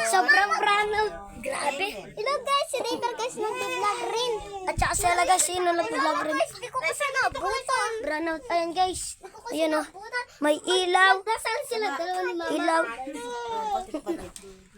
Sobrang prano. Grabe. Hello guys, si Raider guys nag-vlog rin. At saka sila guys, sino nag-vlog rin? Hindi ko kasi nabutan. Brownout. Ayan guys. Ayan o. May ilaw. Nasaan sila? Dalawa ni mama. Ilaw.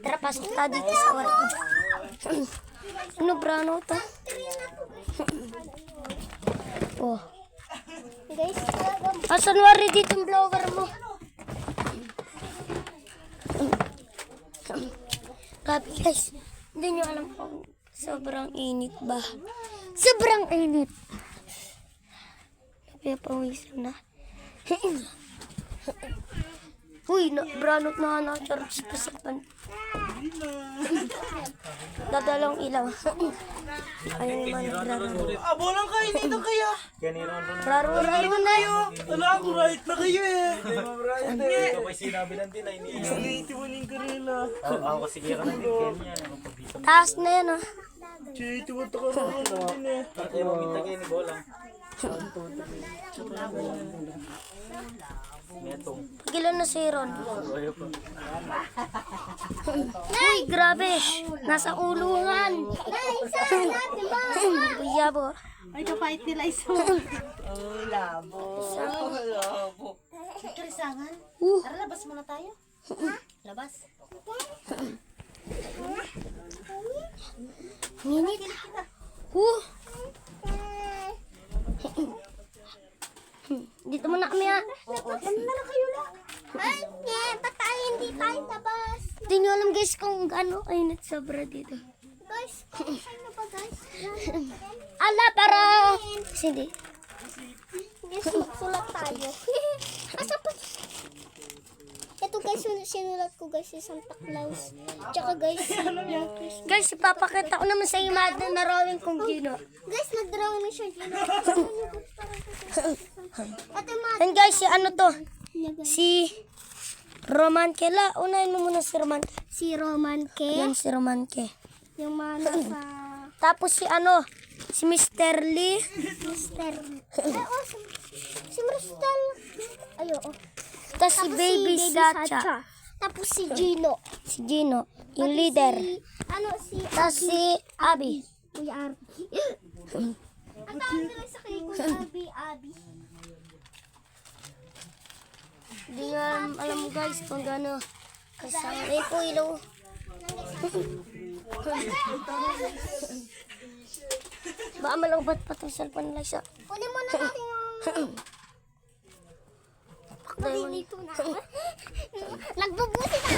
Tara, pasok tayo dito sa kwarto. Ano brownout ah? Oh. Guys, asan wari dito yung blower mo? Grabe guys, hindi nyo alam kung sobrang init ba? Sobrang init. Napapawisan na. Uy, brownout na na-charge pa sa pan. Dadalong ilaw. Ayun naman, nagrararo. Abolang kayo dito kaya. Raro-raro na yun. Wala akong right na kayo eh. Ito pa sinabi lang din ay Itiwanin ko rin ah. ako kasi kaya ka ng Kenya. Taas na yan oh. Itiwan ka rin eh. Ay, mamita kayo ni Bolang. Metong. Gilan na si Ron. Ayaw pa. Uy, grabe. Nasa ulungan. Buyabo. Ay, kapait nila iso. Oh, labo. Labo. Krisangan. Tara, labas muna tayo. Labas. Minit. Dito muna kami ha. Ano na kayo lang? Ay, ba't tayo hindi tayo labas? Hindi nyo alam guys kung gaano kainit sobra dito. Guys, saan na ba guys? Ala, para... Hindi. Guys, magsulat tayo. Asa pa? Ito guys, sinulat ko guys si Santa Claus. Tsaka guys, Guys, ipapakita ko naman sa iyo na drawing kong Gino. guys, nag-drawing na siya. Ito yung mga And guys, si ano to? Si Roman Kela. Unahin mo muna si Roman. si Roman K. Yan si Roman Ke. Yung mga nasa Tapos si ano? Si Mr. Lee. Mister. Ay, oh, si Crystal. Ay, oo. Tapos si Baby Sacha. Tapos si Gino. Si Gino. Yung leader. Si Tapos si Abby. Kuya Arby. Ang tawag nila sa kay Kuya Arby, Abby. Hindi nyo alam guys kung gano'n. Kasama. Eh, po ilaw. Baka malangbat pa itong cellphone nila siya. Kunin mo na natin yung maglilito na. Nagbubuti na.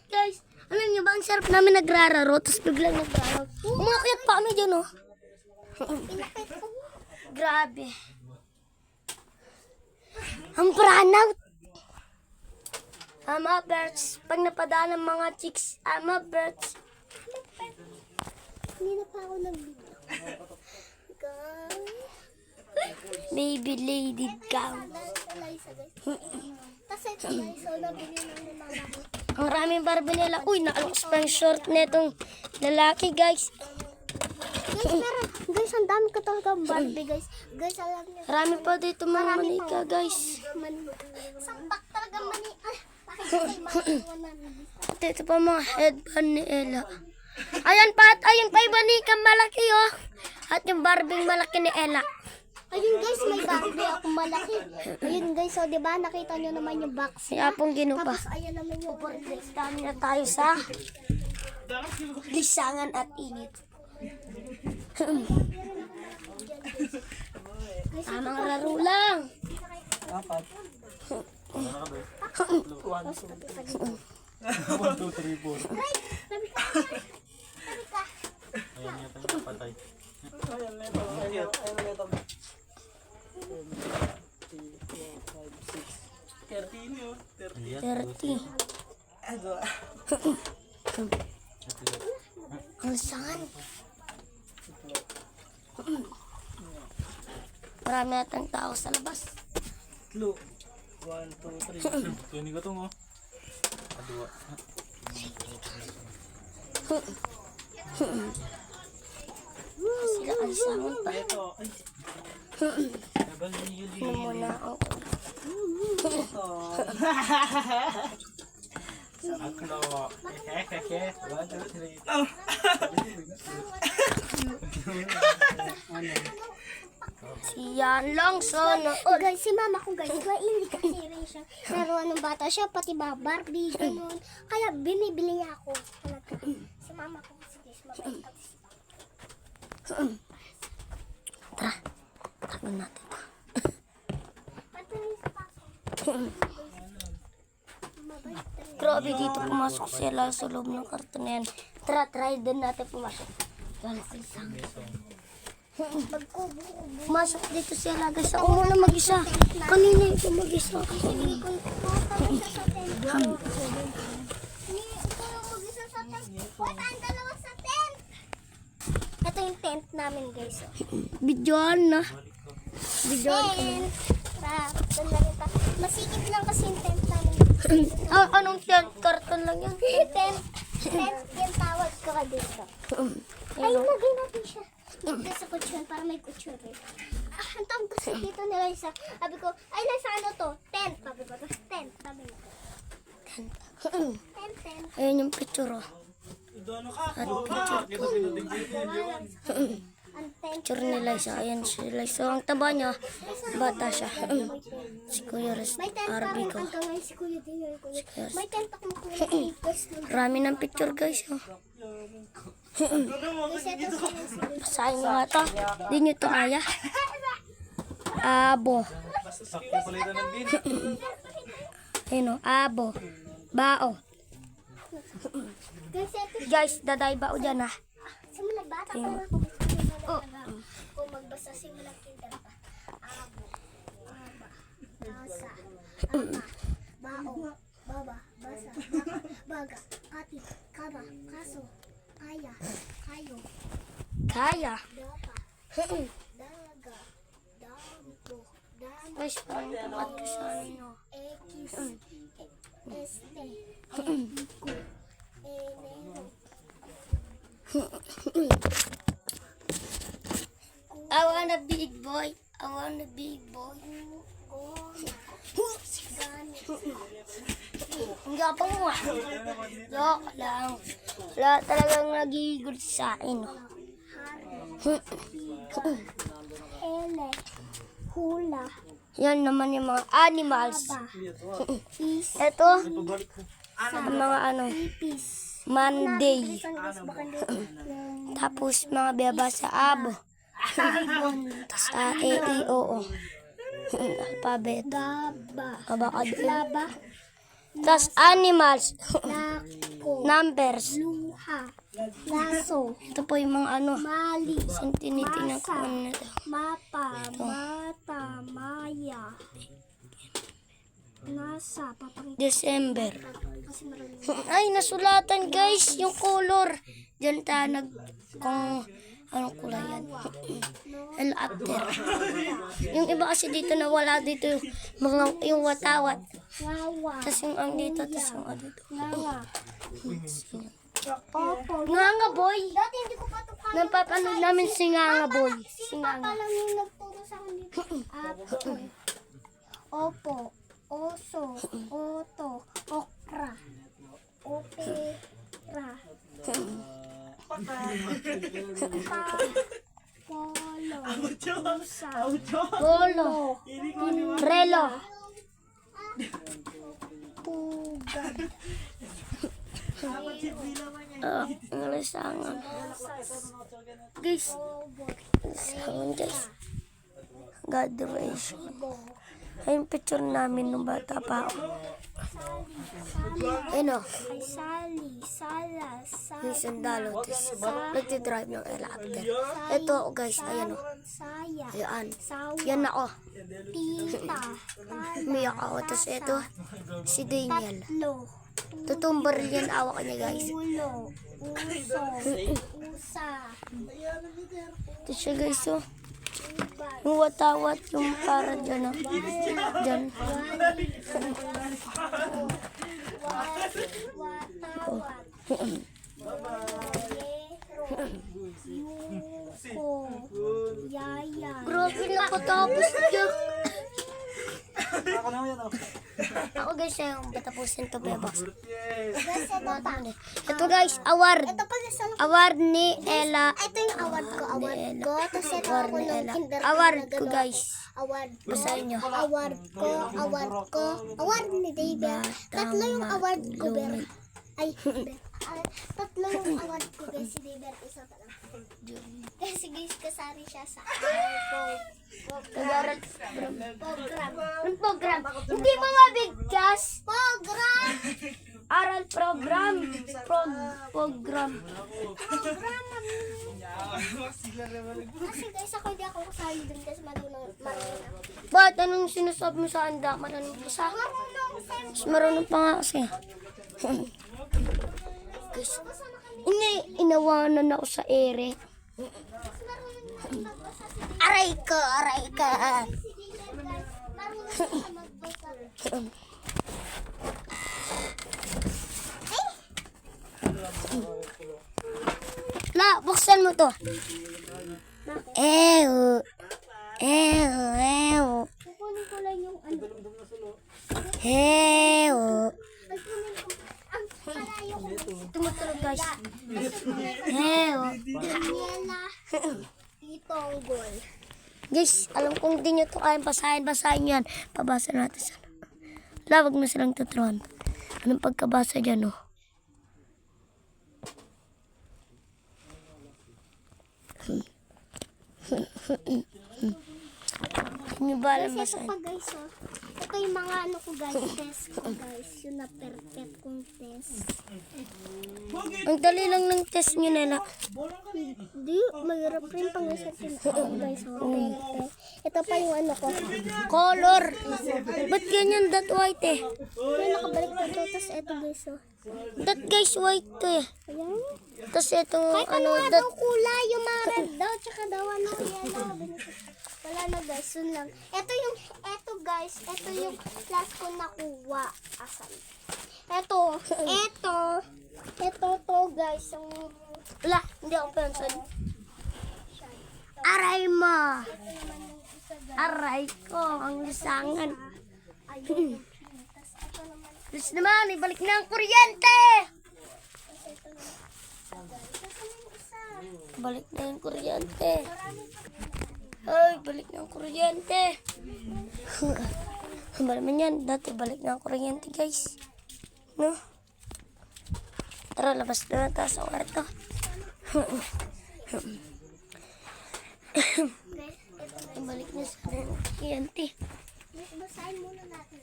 Guys, alam niyo ba ang sarap namin nagrararo tapos biglang nagrararo. Umakit pa kami dyan oh. Grabe. Ang brownout. Ama birds. Pag napadaan ng mga chicks, ama birds. Hindi na pa ako nag-video. Baby lady gown. Tapos ito guys, so nabili ng mga Ang raming Barbie nila. Uy, nakaloks pa yung short netong lalaki guys. Guys, meron. Guys, ang dami ko talaga Barbie guys. Guys, alam niyo. Marami pa dito mga manika guys. Sampak talaga mani. Ay, bakit kayo mga At ito pa mga headband ni Ella. Ayan pa at ayun pa yung manika malaki oh. At yung Barbie malaki ni Ella. Ayun guys, may Barbie ako malaki. Ayun guys, so diba nakita nyo naman yung box. Si Apong ginupa. Tapos ayan naman yung Guys, dami na tayo sa lisangan at init. Tamang laro lang. Apat. 1, 2, 3, 4. Sabi ka. Ayan yata yung patay. Ayan na ito. Ayan na ito. 13 yun. 30. Ito. Ang lisangan. Marami natang tao sa labas. 1, 2, 3. Kunin ko ito mo. Kadua. Sila alisangan pa. Ito. Ay, Sabal ni Yuli. Ano muna ako. ito. Tatlo. Keke. 1, 2, 3. Siyan lang sana. Oh, guys, si mama ko, guys, hindi kasi rin siya. Naroon ng bata siya, pati ba Barbie, ganun. Kaya binibili niya ako. Talaga. Si mama ko kasi, guys, mabait kasi. Tara, tago natin to. Patuloy sa paso. Mabait talaga. Grabe dito pumasok sila sa loob ng karton na yan. Tara, try din natin pumasok. Wala isang. Pumasok dito sila guys. Ako muna mag-isa. Kanina ito mag-isa. Hindi ko tawag siya sa tent. Hindi ko mag-isa sa tent. Wala tayong dalawa sa tent. Ito yung tent namin, guys. Bidyoan na. Bidyoan. Tent. Doon na rin tayo. Masikip lang kasi yung tent namin. Anong tent? Karton lang yan. Tent. Tent yung tawag ko ka dito. Ay, lagay natin siya. Dito sa kutsyon, para may kutsyon rin. Ang tawag ko sa dito nila isa. Sabi ko, ay, nasa ano to? Tent. Sabi ko, tent. Sabi ko. Tent. Ayan yung picture oh. Doon ka. Kita pinutigil yun. Ang tent. Picture nila isa. Ayan sila. So ang taba niya, bata siya. Si Kuya Rest May tent RB namin ko. hanggang ngayon si Kuya din yun. May tent akong kulay papers nun. Marami ng picture guys. Oh. Guys, ito sa Basahin mo nga to. Di nyo to kaya. Abo. Sakto pala ito ng bin. Ayun o. Abo. Bao. Guys, ito. Guys, daday bao dyan ha. Simula bata pa lang ako. Kung magbasa simula kinder pa. Abo. Aba. Basa. Ama. Bao. Baba. Basa. Baka. Baga. Kati. Kaba. Kaso. Kaya. Kayo. Kaya. Dapa. Daga. Dampo. Damo. Guys, parang tapat ko sa ano. X. Este. Eko. Enero. I want a big boy. I want a big boy. Ang gapang mo ah. Joke lang. Wala talagang nagigil sa akin. Ele. Hula. Yan naman yung mga animals. Is. Ito, ang mga ano, Ipis. Monday. Baka hindi. Tapos mga biyaba sa abo. Tapos E, I, O, O. Alphabet. Gaba. Abakad. Laba. Tapos animals. Lako. Numbers. Luha. Laso. Ito po yung mga ano. Mali. Tinitingnan ko ano na ito. Mapa. Mata. Maya. Nasa. Papakita. December. Kasi marami. Ay, nasulatan guys, yung color. Diyan tayo kung anong kulay yan. And after. Yung iba kasi dito na wala dito yung watawat. Ngawa. Tapos yung ang dito, tapos yung ano dito. Ngawa. Opo. Nganga boy. Dati hindi ko pa ito kaya. Napapanood namin si Nganga boy. Si Papa lang yung nagturo sa akin dito. Apo. Opo. Oso. Oto. Okra. Opera. Polo. Pusa. Polo. Relo. Pugad. Ngalisangan. Guys. Ngalisangan guys. Graduation. Ayun picture namin nung bata pa ako. Ayun o. Ay, Sali. Sala. Yung sandalo. Tapos nagtidrive ng helicopter. Ito guys. Ayan o. Saya. Ayan. Sawa. Yan ako. Tita. Umiyak ako. Tapos ito. Si Daniel. Tatlo. Tutumbar yan awak niya guys. Ulo. Uso. Usa. Ito siya guys o. Yung watawat. Yung para dyan o. Dyan. Watawat. Yuko. Yaya. Grabe nakatapos dyan. Ako na yan. Ako guys, yung batapusin to, Bebox. Yes. Guys, ito pa. Ito guys, award. Ito pa guys, ano? Award ni Ella. Ito yung award ko. Tapos ito Award ako ni nung Ella. kinder. Award ko guys. Award ko. Basahin nyo. Award ko. Award ni David. Tatlo yung award ko, Ber. Ay, Ber. Tatlo yung award ko guys, si David. Isa pa lang. Kasi guys, kasari siya sa Nag-aaral. program. Anong program? Hindi mo mabigkas. Program! Aral program. Program. Kasi guys, ako hindi ako kasali dun kasi marunong ako. Ba't? Anong sinasabi mo sa anda? Marunong pa sa akin? Mas marunong pa nga kasi. Guys, inawanan ako sa ere. Aray ka, aray ka. La, buksan mo to. Ew. Kukunin ko lang yung ano. Ew. Ang palayo ko. Tumutulog guys. Ew. Daniela Itonggol. Guys, alam kong di nyo to kayang basahin yan. Pabasa natin sa... La, wag mo silang tuturuan. Anong pagkabasa dyan, oh? Hindi ba alam Guys, ito basahin? pa guys, oh. Ito yung mga ano ko guys, test ko guys. Yung na-perfect kong test. Ang dali lang ng test nyo nila. Di, mahirap rin pang isa guys, oh. Perfect. Ito pa yung ano ko. Color. Ba't ganyan that white eh? May nakabalik na ito. Tapos ito guys, oh. That guys white to eh. Ayan. Tapos itong Kahit ano ano, nga that... daw kulay, yung mga red daw, tsaka daw ano, yellow. Wala na guys, yun lang. Ito guys, ito yung last ko nakuha. Asan? Ito to guys, yung... Wala, hindi ako pencil. Aray mo. Aray ko, ang lisangan. Ayun. Tapos ito naman, Tapos naman, ibalik na ang kuryente. tapos yung isa. Balik na yung kuryente. Ay, balik na ang kuryente. Ano naman yan? Dati balik na ang kuryente, guys. No? Tara, labas na tayo sa kwarto. Guys, ito Balik na sa kuryente. guys, basahin muna natin.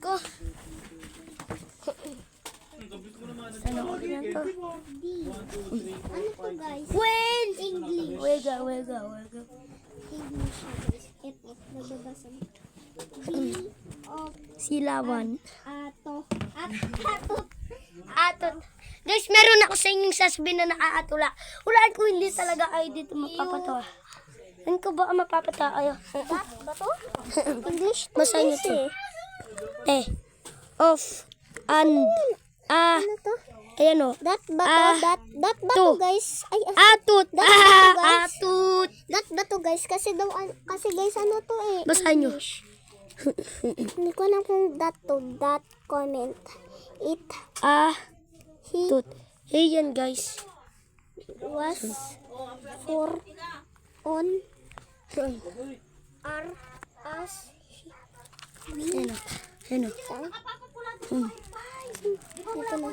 Ko. Sana ko rin to. Ano to guys? When? English. Wega. English siya guys. Ito, nababasa mo. B of Silawan. atot. Atot. Guys, meron ako sa inyong sasabihin na nakaatula. Hulaan ko hindi talaga kayo dito mapapatawa. Ano ko ba ang mapapatawa kayo? Ba to? English to. Basahin niyo to. Of, and, Ano to? ayan o. Dat ba to? Dat ba to to. guys? Ay, Atut. Dat ba to, guys? Atut. dat ba to guys? Kasi guys ano to eh? Basahin niyo. Hindi ko alam kung dat to. Dat comment. It he Tut. Ayan guys. was for on are as Ayan o. Ayan o. ito na.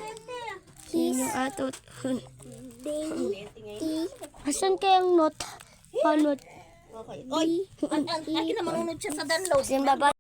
Ayan yung atut. They Asan kayang not? Panot. Akin na marunod siya sa download. Yung baba.